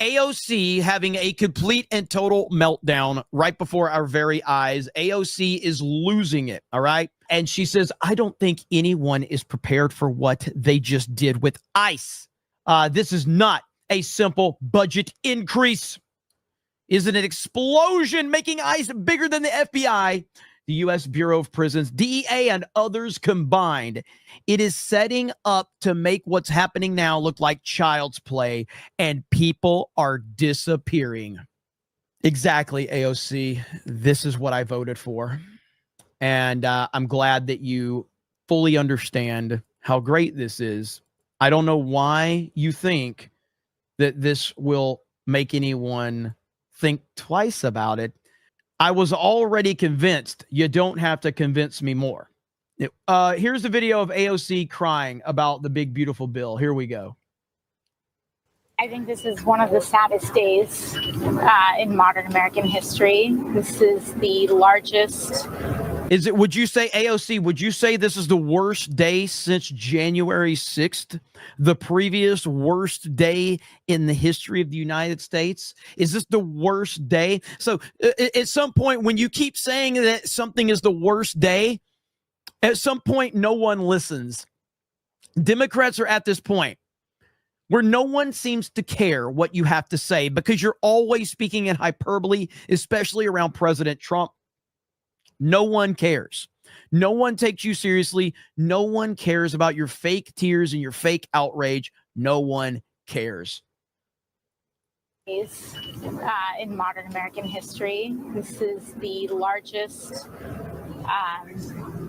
AOC having a complete and total meltdown right before our very eyes. AOC is losing it, all right? And she says, I don't think anyone is prepared for what they just did with ICE. This is not a simple budget increase. Is it an explosion making ICE bigger than the FBI, the U.S. Bureau of Prisons, DEA, and others combined? It is setting up to make what's happening now look like child's play, and people are disappearing. Exactly, AOC. This is what I voted for. And I'm glad that you fully understand how great this is. I don't know why you think that this will make anyone think twice about it. I was already convinced. You don't have to convince me more. Here's the video of AOC crying about the big, beautiful bill. Here we go. I think this is one of the saddest days in modern American history. This is the largest. Would you say, AOC, would you say this is the worst day since January 6th? The previous worst day in the history of the United States? Is this the worst day? So at some point, when you keep saying that something is the worst day, at some point, no one listens. Democrats are at this point where no one seems to care what you have to say because you're always speaking in hyperbole, especially around President Trump. No one cares. No one takes you seriously. No one cares about your fake tears and your fake outrage. No one cares. In modern American history, this is the largest.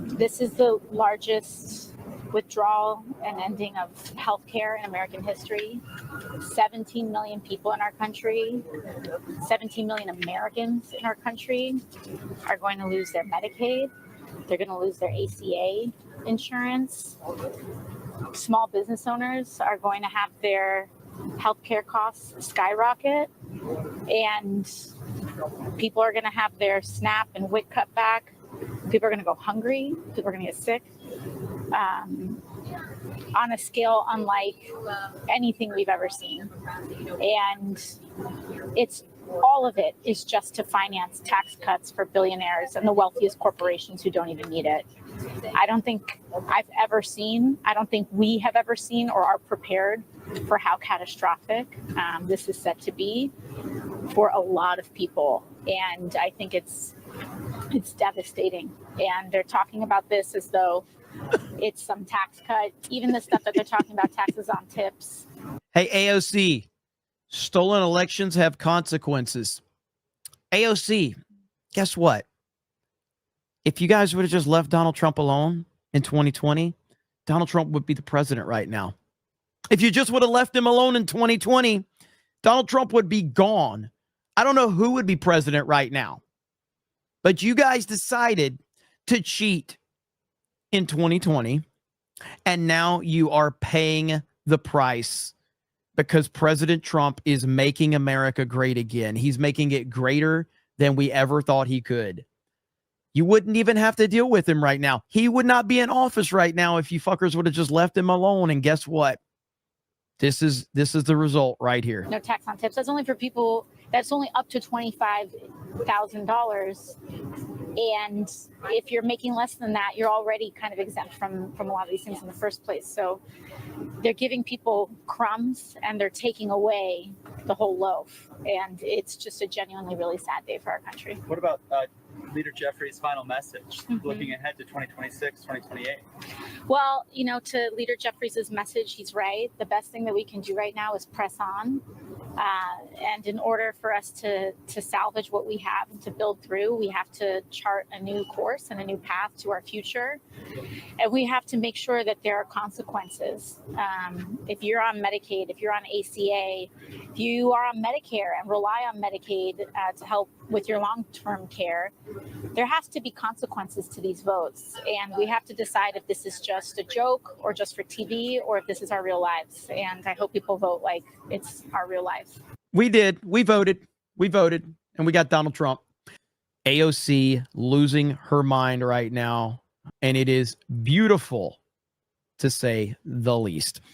This is the largest withdrawal and ending of healthcare in American history. 17 million people in our country, 17 million Americans in our country are going to lose their Medicaid. They're going to lose their ACA insurance. Small business owners are going to have their healthcare costs skyrocket, and people are going to have their SNAP and WIC cut back. People are going to go hungry. People are going to get sick. On a scale unlike anything we've ever seen. And all of it is just to finance tax cuts for billionaires and the wealthiest corporations who don't even need it. I don't think I don't think we have ever seen or are prepared for how catastrophic this is set to be for a lot of people. And I think it's devastating. And they're talking about this as though it's some tax cut. Even the stuff that they're talking about, taxes on tips. Hey, AOC, stolen elections have consequences. AOC, guess what? If you guys would have just left Donald Trump alone in 2020, Donald Trump would be the president right now. If you just would have left him alone in 2020, Donald Trump would be gone. I don't know who would be president right now. But you guys decided to cheat in 2020, and now you are paying the price because President Trump is making America great again. He's making it greater than we ever thought he could. You wouldn't even have to deal with him right now. He would not be in office right now if you fuckers would have just left him alone. And guess what? This is the result right here. No tax on tips. That's only for people. That's only up to $25,000. And if you're making less than that, you're already kind of exempt from a lot of these things in the first place. So they're giving people crumbs and they're taking away the whole loaf. And it's just a genuinely really sad day for our country. What about Leader Jeffrey's final message, looking ahead to 2026, 2028? Well, to Leader Jeffries' message, he's right. The best thing that we can do right now is press on. And in order for us to salvage what we have and to build through, we have to chart a new course and a new path to our future. And we have to make sure that there are consequences. If you're on Medicaid, if you're on ACA, if you are on Medicare and rely on Medicaid to help with your long-term care, there has to be consequences to these votes. And we have to decide if this is just a joke or just for TV or if this is our real lives. And I hope people vote like it's our real life. We did. We voted. And we got Donald Trump. AOC losing her mind right now. And it is beautiful, to say the least.